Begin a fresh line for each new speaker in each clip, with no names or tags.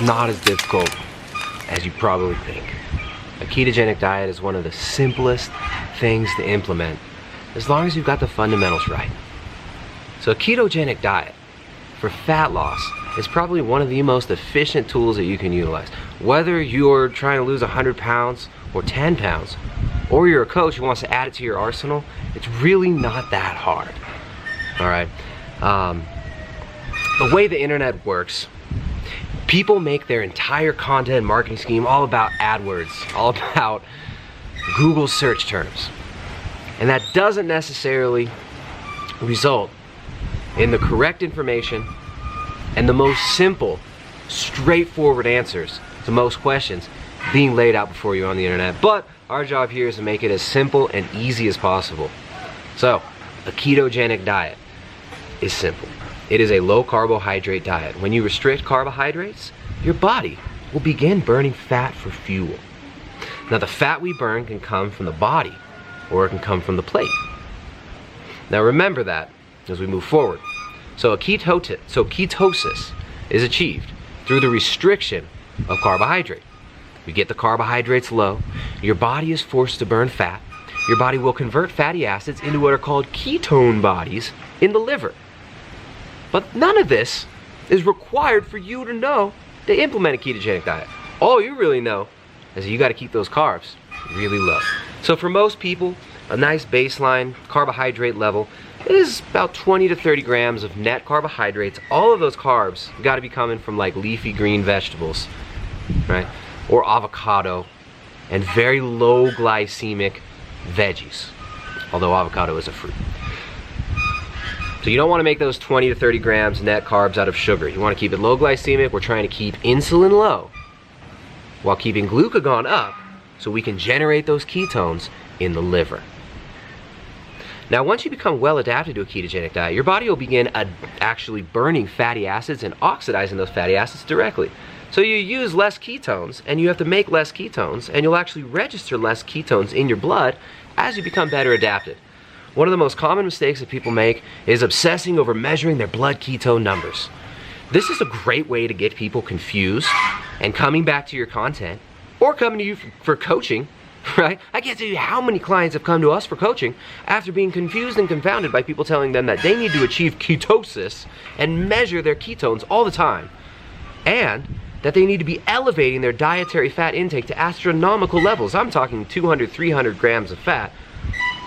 not as difficult as you probably think. A ketogenic diet is one of the simplest things to implement, as long as you've got the fundamentals right. So a ketogenic diet for fat loss is probably one of the most efficient tools that you can utilize. Whether you're trying to lose 100 pounds or 10 pounds, or you're a coach who wants to add it to your arsenal, it's really not that hard. All right. The way the internet works, people make their entire content marketing scheme all about AdWords, all about Google search terms. And that doesn't necessarily result in the correct information and the most simple, straightforward answers to most questions being laid out before you on the internet. But our job here is to make it as simple and easy as possible. So, a ketogenic diet is simple. It is a low carbohydrate diet. When you restrict carbohydrates, your body will begin burning fat for fuel. Now, the fat we burn can come from the body, or it can come from the plate. Now remember that as we move forward. So ketosis is achieved through the restriction of carbohydrate. You get the carbohydrates low, your body is forced to burn fat. Your body will convert fatty acids into what are called ketone bodies in the liver. But none of this is required for you to know to implement a ketogenic diet. All you really know is that you got to keep those carbs really low. So for most people, a nice baseline carbohydrate level is about 20 to 30 grams of net carbohydrates. All of those carbs got to be coming from like leafy green vegetables, right? Or avocado, and very low glycemic veggies, although avocado is a fruit. So you don't want to make those 20 to 30 grams net carbs out of sugar. You want to keep it low glycemic. We're trying to keep insulin low while keeping glucagon up so we can generate those ketones in the liver. Now, once you become well adapted to a ketogenic diet, your body will begin actually burning fatty acids and oxidizing those fatty acids directly. So you use less ketones, and you have to make less ketones, and you'll actually register less ketones in your blood as you become better adapted. One of the most common mistakes that people make is obsessing over measuring their blood ketone numbers. This is a great way to get people confused and coming back to your content, or coming to you for coaching, right? I can't tell you how many clients have come to us for coaching after being confused and confounded by people telling them that they need to achieve ketosis and measure their ketones all the time, and that they need to be elevating their dietary fat intake to astronomical levels. I'm talking 200, 300 grams of fat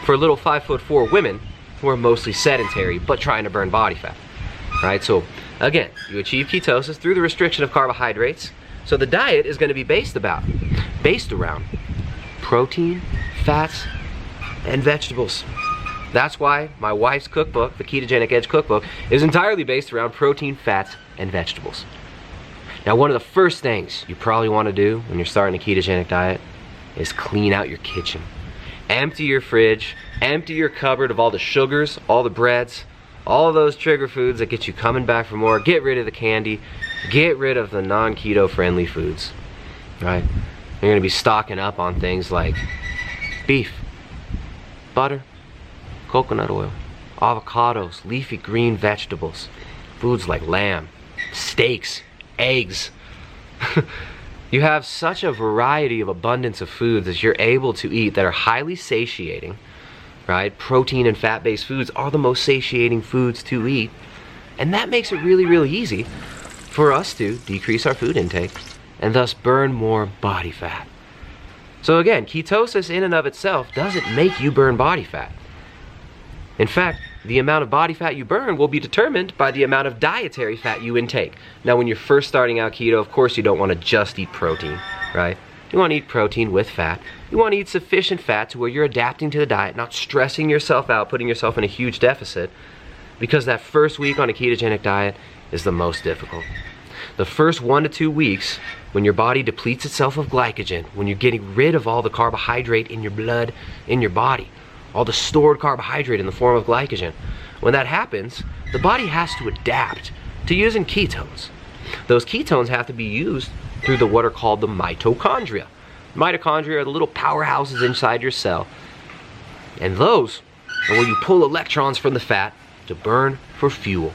for little 5'4" women who are mostly sedentary but trying to burn body fat, right? So again, you achieve ketosis through the restriction of carbohydrates. So the diet is going to be based around protein, fats, and vegetables. That's why my wife's cookbook, the Ketogenic Edge cookbook, is entirely based around protein, fats, and vegetables. Now, one of the first things you probably want to do when you're starting a ketogenic diet is clean out your kitchen. Empty your fridge, empty your cupboard of all the sugars, all the breads, all of those trigger foods that get you coming back for more. Get rid of the candy, get rid of the non-keto friendly foods, right? You're gonna be stocking up on things like beef, butter, coconut oil, avocados, leafy green vegetables, foods like lamb, steaks, eggs. You have such a variety of abundance of foods that you're able to eat that are highly satiating, right? Protein and fat-based foods are the most satiating foods to eat. And that makes it really, really easy for us to decrease our food intake and thus burn more body fat. So again, ketosis in and of itself doesn't make you burn body fat. In fact, the amount of body fat you burn will be determined by the amount of dietary fat you intake. Now, when you're first starting out keto, of course you don't want to just eat protein, right? You want to eat protein with fat. You want to eat sufficient fat to where you're adapting to the diet, not stressing yourself out, putting yourself in a huge deficit, because that first week on a ketogenic diet is the most difficult. The first 1 to 2 weeks, when your body depletes itself of glycogen, when you're getting rid of all the carbohydrate in your blood, in your body, all the stored carbohydrate in the form of glycogen, when that happens, the body has to adapt to using ketones. Those ketones have to be used through what are called the mitochondria. Mitochondria are the little powerhouses inside your cell, and those are where you pull electrons from the fat to burn for fuel.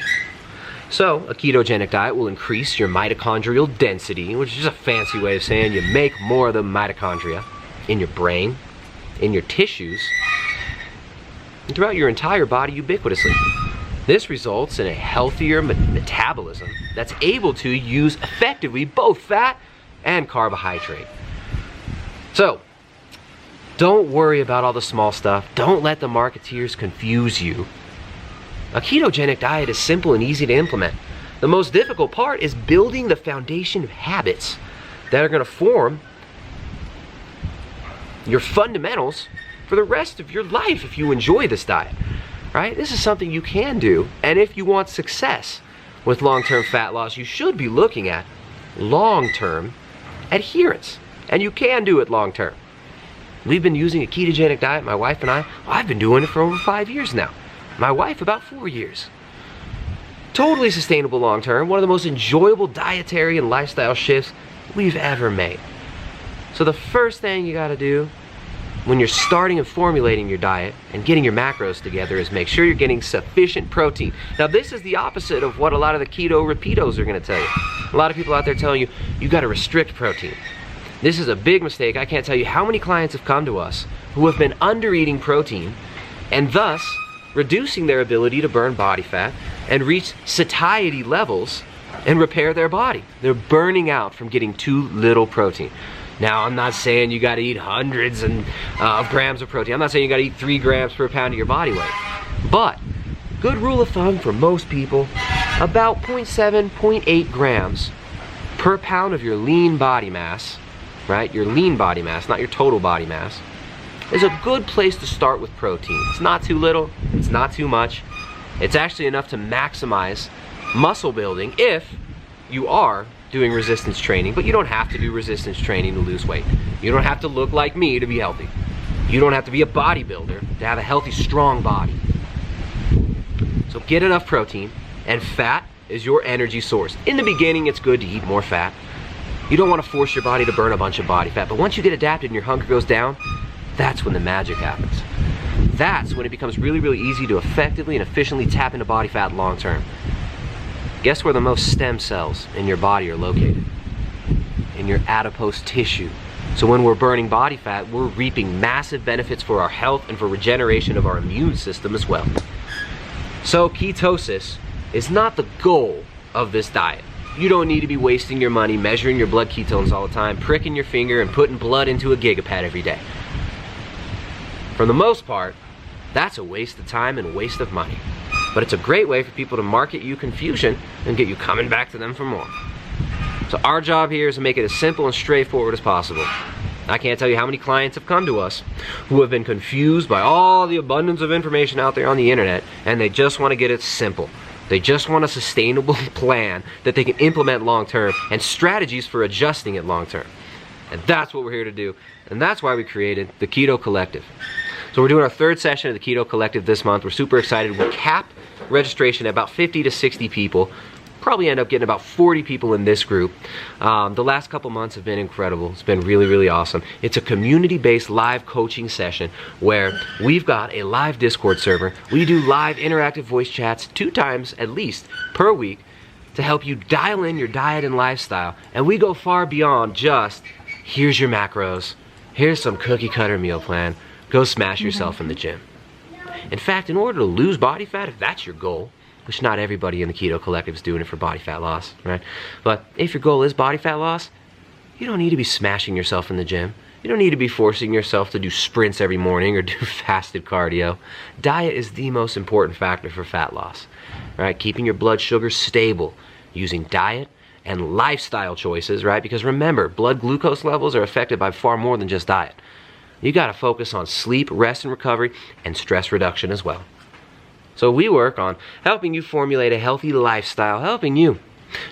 So a ketogenic diet will increase your mitochondrial density, which is just a fancy way of saying you make more of the mitochondria in your brain, in your tissues, and throughout your entire body ubiquitously. This results in a healthier metabolism that's able to use effectively both fat and carbohydrate. So, don't worry about all the small stuff. Don't let the marketeers confuse you. A ketogenic diet is simple and easy to implement. The most difficult part is building the foundation of habits that are going to form your fundamentals for the rest of your life if you enjoy this diet, right? This is something you can do, and if you want success with long-term fat loss, you should be looking at long-term adherence, and you can do it long-term. We've been using a ketogenic diet, my wife and I. I've been doing it for over 5 years now. My wife, about 4 years. Totally sustainable long-term, one of the most enjoyable dietary and lifestyle shifts we've ever made. So the first thing you gotta do when you're starting and formulating your diet and getting your macros together is make sure you're getting sufficient protein. Now this is the opposite of what a lot of the keto repeatos are gonna tell you. A lot of people out there telling you, you gotta restrict protein. This is a big mistake. I can't tell you how many clients have come to us who have been under-eating protein and thus reducing their ability to burn body fat and reach satiety levels and repair their body. They're burning out from getting too little protein. Now, I'm not saying you gotta eat hundreds of grams of protein. I'm not saying you gotta eat 3 grams per pound of your body weight. But, good rule of thumb for most people, about 0.7, 0.8 grams per pound of your lean body mass, right? Your lean body mass, not your total body mass, is a good place to start with protein. It's not too little, it's not too much. It's actually enough to maximize muscle building if you are doing resistance training, but you don't have to do resistance training to lose weight. You don't have to look like me to be healthy. You don't have to be a bodybuilder to have a healthy, strong body. So get enough protein, and fat is your energy source. In the beginning, it's good to eat more fat. You don't want to force your body to burn a bunch of body fat, but once you get adapted and your hunger goes down, that's when the magic happens. That's when it becomes really, really easy to effectively and efficiently tap into body fat long term. Guess where the most stem cells in your body are located? In your adipose tissue. So when we're burning body fat, we're reaping massive benefits for our health and for regeneration of our immune system as well. So ketosis is not the goal of this diet. You don't need to be wasting your money measuring your blood ketones all the time, pricking your finger and putting blood into a gigapad every day. For the most part, that's a waste of time and a waste of money. But it's a great way for people to market you confusion and get you coming back to them for more. So our job here is to make it as simple and straightforward as possible. I can't tell you how many clients have come to us who have been confused by all the abundance of information out there on the internet, and they just want to get it simple. They just want a sustainable plan that they can implement long term and strategies for adjusting it long term. And that's what we're here to do. And that's why we created the Keto Collective. So we're doing our 3rd session of the Keto Collective this month. We're super excited. We cap registration at about 50 to 60 people. Probably end up getting about 40 people in this group. The last couple months have been incredible. It's been really, really awesome. It's a community-based live coaching session where we've got a live Discord server. We do live interactive voice chats 2 times at least per week to help you dial in your diet and lifestyle. And we go far beyond just, here's your macros, here's some cookie cutter meal plan, go smash yourself in the gym. In fact, in order to lose body fat, if that's your goal, which not everybody in the Keto Collective is doing it for body fat loss, right? But if your goal is body fat loss, you don't need to be smashing yourself in the gym. You don't need to be forcing yourself to do sprints every morning or do fasted cardio. Diet is the most important factor for fat loss, right? Keeping your blood sugar stable using diet and lifestyle choices, right? Because remember, blood glucose levels are affected by far more than just diet. You gotta focus on sleep, rest and recovery, and stress reduction as well. So we work on helping you formulate a healthy lifestyle, helping you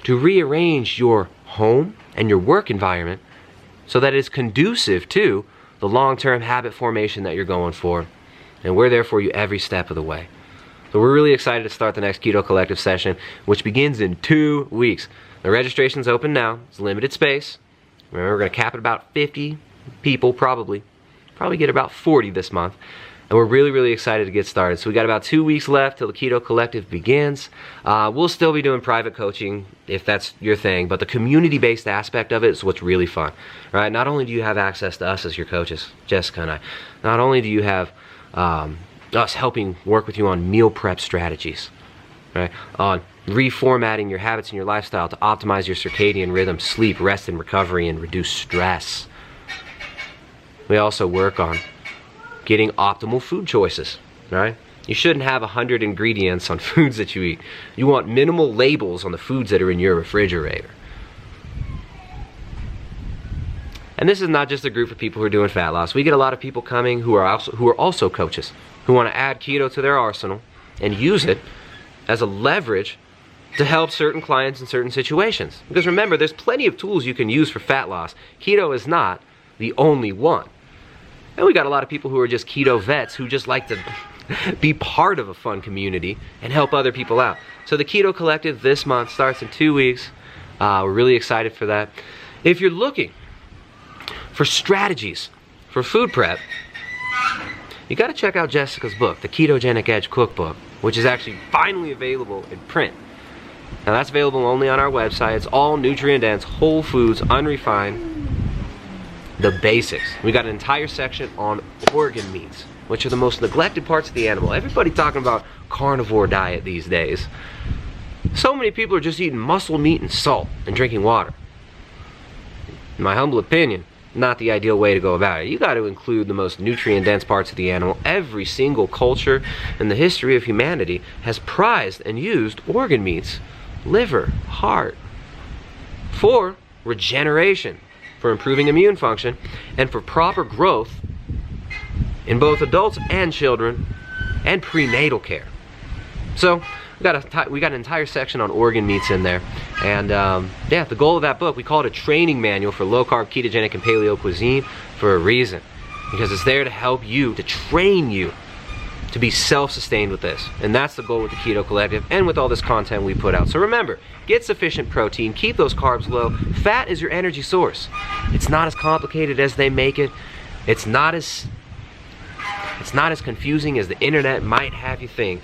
to rearrange your home and your work environment so that it's conducive to the long-term habit formation that you're going for. And we're there for you every step of the way. So we're really excited to start the next Keto Collective session, which begins in 2 weeks. The registration's open now. It's limited space. Remember, we're gonna cap it about 50 people probably get about 40 this month. and we're really, really excited to get started. So we got about 2 weeks left till the Keto Collective begins. We'll still be doing private coaching if that's your thing, but the community-based aspect of it is what's really fun, right? Not only do you have access to us as your coaches, Jessica and I, not only do you have us helping work with you on meal prep strategies, right? On reformatting your habits and your lifestyle to optimize your circadian rhythm, sleep, rest and recovery, and reduce stress. We also work on getting optimal food choices, right? You shouldn't have 100 ingredients on foods that you eat. You want minimal labels on the foods that are in your refrigerator. And this is not just a group of people who are doing fat loss. We get a lot of people coming who are also coaches, who want to add keto to their arsenal and use it as a leverage to help certain clients in certain situations. Because remember, there's plenty of tools you can use for fat loss. Keto is not the only one. And we got a lot of people who are just keto vets who just like to be part of a fun community and help other people out. So the Keto Collective this month starts in 2 weeks. We're really excited for that. If you're looking for strategies for food prep, you got to check out Jessica's book, the Ketogenic Edge Cookbook, which is actually finally available in print. Now that's available only on our website. It's all nutrient-dense, whole foods, unrefined, the basics. We got an entire section on organ meats, which are the most neglected parts of the animal. Everybody talking about carnivore diet these days. So many people are just eating muscle meat and salt and drinking water. In my humble opinion, not the ideal way to go about it. You got to include the most nutrient-dense parts of the animal. Every single culture in the history of humanity has prized and used organ meats, liver, heart, for regeneration, for improving immune function, and for proper growth in both adults and children, and prenatal care. So we got an entire section on organ meats in there, and yeah, the goal of that book, we call it a training manual for low-carb, ketogenic, and paleo cuisine for a reason, because it's there to help you, to train you to be self-sustained with this. And that's the goal with the Keto Collective and with all this content we put out. So remember, get sufficient protein, keep those carbs low. Fat is your energy source. It's not as complicated as they make it. It's not as confusing as the internet might have you think.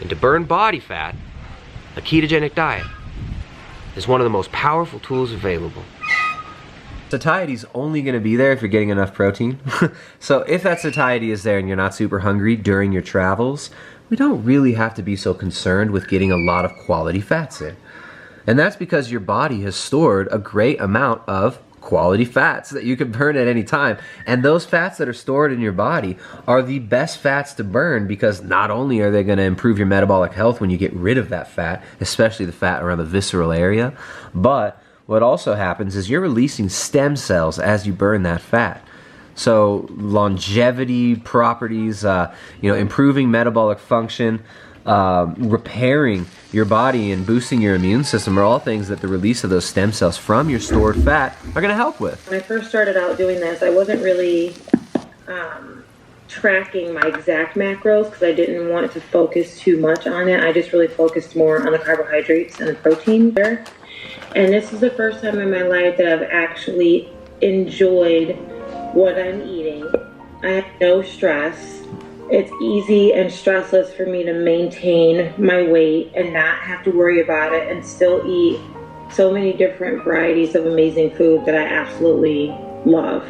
And to burn body fat, a ketogenic diet is one of the most powerful tools available. Satiety is only going to be there if you're getting enough protein. So if that satiety is there and you're not super hungry during your travels, we don't really have to be so concerned with getting a lot of quality fats in. And that's because your body has stored a great amount of quality fats that you can burn at any time. And those fats that are stored in your body are the best fats to burn, because not only are they going to improve your metabolic health when you get rid of that fat, especially the fat around the visceral area, but what also happens is you're releasing stem cells as you burn that fat. So longevity properties, improving metabolic function, repairing your body and boosting your immune system are all things that the release of those stem cells from your stored fat are going to help with.
When I first started out doing this, I wasn't really tracking my exact macros because I didn't want to focus too much on it. I just really focused more on the carbohydrates and the protein there. And this is the first time in my life that I've actually enjoyed what I'm eating. I have no stress. It's easy and stressless for me to maintain my weight and not have to worry about it and still eat so many different varieties of amazing food that I absolutely love.